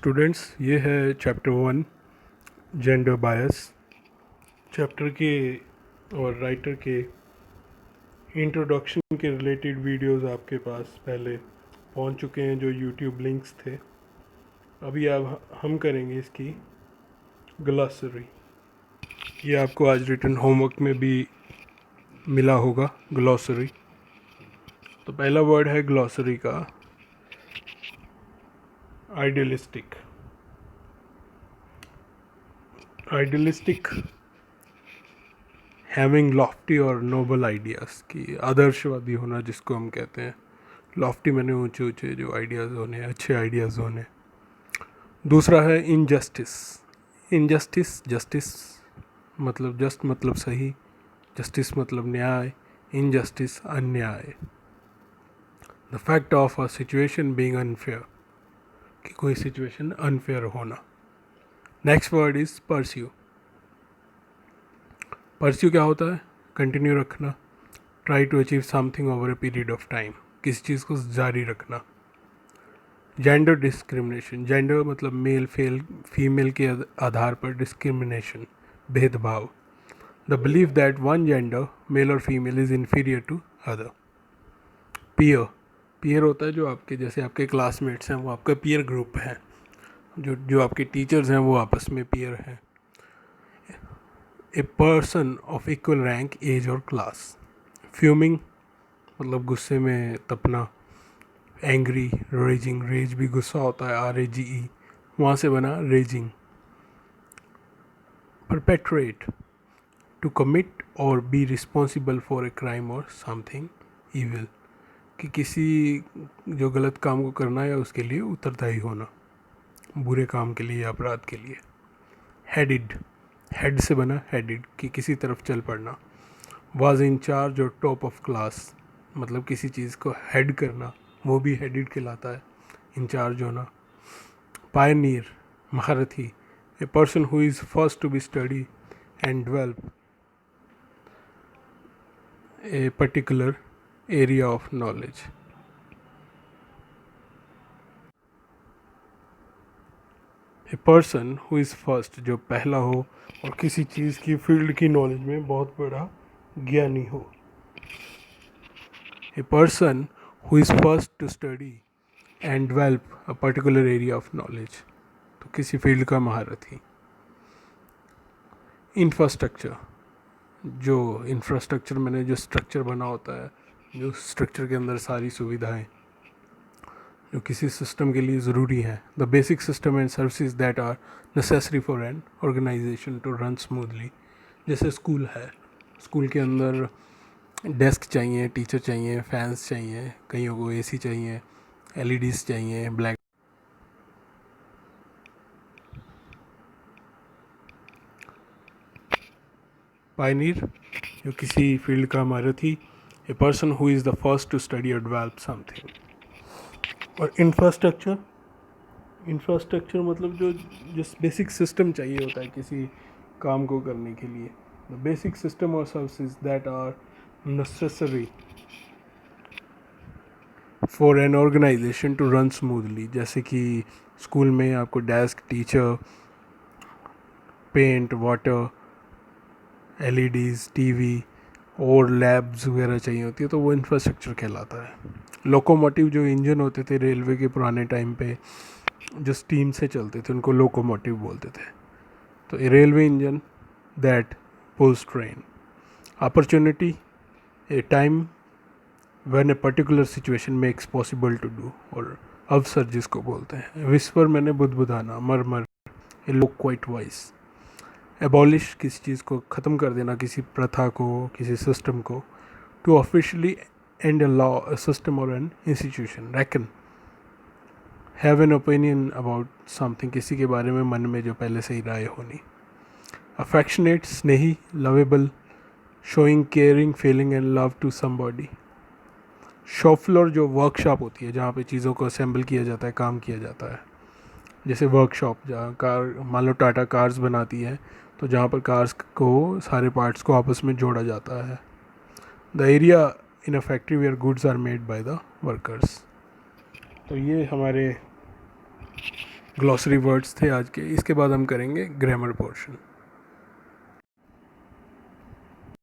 Students, ये है chapter 1 gender bias. Chapter के और राइटर के इंट्रोडक्शन के रिलेटेड वीडियोस आपके पास पहले पहुंच चुके हैं जो यूट्यूब लिंक्स थे। अभी अब हम करेंगे इसकी ग्लॉसरी। ये आपको आज रिटन होमवर्क में भी मिला होगा, ग्लॉसरी। तो पहला वर्ड है ग्लॉसरी का आइडियलिस्टिक। आइडियलिस्टिक हैविंग लॉफ्टी और नोबल आइडियाज़ की आदर्शवादी होना, जिसको हम कहते हैं। लॉफ्टी मैंने ऊंचे ऊंचे जो आइडियाज़ होने, अच्छे आइडियाज़ होने। दूसरा है इनजस्टिस। इनजस्टिस, जस्टिस मतलब जस्ट मतलब सही, जस्टिस मतलब न्याय, इनजस्टिस अन्याय। The fact of a situation being unfair, कि कोई सिचुएशन अनफेयर होना। Next word is pursue. Pursue क्या होता है? कंटिन्यू रखना, try to achieve something over a period of time, किसी चीज़ को जारी रखना। जेंडर डिस्क्रिमिनेशन, जेंडर मतलब मेल फीमेल के आधार पर डिस्क्रिमिनेशन, भेदभाव। The believe that one gender male और female is inferior to other. Peer, peer होता है जो आपके जैसे आपके क्लासमेट्स हैं, वो आपका पीयर ग्रुप है। जो आपके टीचर्स हैं वो आपस में पीयर हैं। A person of equal rank, age और क्लास। फ्यूमिंग मतलब गुस्से में तपना। एंग्री, रेजिंग, रेज भी गुस्सा होता है, RAGE, वहाँ से बना रेजिंग। परपेट्रेट, टू कमिट और be responsible for a crime और समथिंग इविल, कि किसी जो गलत काम को करना या उसके लिए उत्तरदायी होना, बुरे काम के लिए या अपराध के लिए। हेडिड, हेड से बना हेडिड, कि किसी तरफ चल पड़ना। वाज इन चार्ज और टॉप ऑफ क्लास, मतलब किसी चीज़ को हेड करना, वो भी हेडिड कहलाता है, इंचार्ज होना। पायनियर, महारथी, a person who is first to be study and develop a particular area of knowledge. A person who is first, जो पहला हो और किसी चीज़ की फील्ड की नॉलेज में बहुत बड़ा ज्ञानी हो। A person who is first to study and develop a particular area of knowledge, तो किसी फील्ड का महारथी। इंफ्रास्ट्रक्चर, जो इंफ्रास्ट्रक्चर मैंने जो स्ट्रक्चर बना होता है, जो स्ट्रक्चर के अंदर सारी सुविधाएं जो किसी सिस्टम के लिए ज़रूरी हैं। The basic system and services that are necessary for an organisation to run smoothly. जैसे स्कूल है, स्कूल के अंदर डेस्क चाहिए, टीचर चाहिए, फैंस चाहिए, कईयों को AC चाहिए, LEDs चाहिए, ब्लैक। पायनियर, जो किसी फील्ड का महारथी। A person who is the first to study और डेवलप समथिंग। और इंफ्रास्ट्रक्चर, इंफ्रास्ट्रक्चर मतलब जो बेसिक सिस्टम चाहिए होता है किसी काम को करने के लिए। द बेसिक सिस्टम और services that are necessary for an organisation to run smoothly. जैसे कि स्कूल में आपको desk, teacher, paint, water, LEDs, TV और लैब्स वगैरह चाहिए होती है, तो वो इंफ्रास्ट्रक्चर कहलाता है। लोकोमोटिव, जो इंजन होते थे रेलवे के पुराने टाइम पे जो स्टीम से चलते थे, उनको लोकोमोटिव बोलते थे। तो a railway engine that pulls train. Opportunity, a time when a particular situation makes possible to do, और अवसर जिसको बोलते हैं। विस्पर मैंने बुदबुदाना, मरमर, ए लोक्वाइट वॉइस। एबॉलिश, किसी चीज़ को ख़त्म कर देना, किसी प्रथा को, किसी सिस्टम को। To officially end a law, a system और an institution. Reckon, have an opinion about something, किसी के बारे में मन में जो पहले से ही राय होनी। अफेक्शनेट, स्नेही, lovable, showing caring feeling and love to somebody. Shop floor, जो वर्कशॉप होती है जहाँ पे चीज़ों को असेंबल किया जाता है, काम किया जाता है। जैसे वर्कशॉप, जहाँ कार, मान लो टाटा कार्स बनाती है, तो जहाँ पर कार्स को सारे पार्ट्स को आपस में जोड़ा जाता है। The area in a factory where goods are made by the workers. तो ये हमारे ग्लॉसरी वर्ड्स थे आज के। इसके बाद हम करेंगे ग्रामर पोर्शन।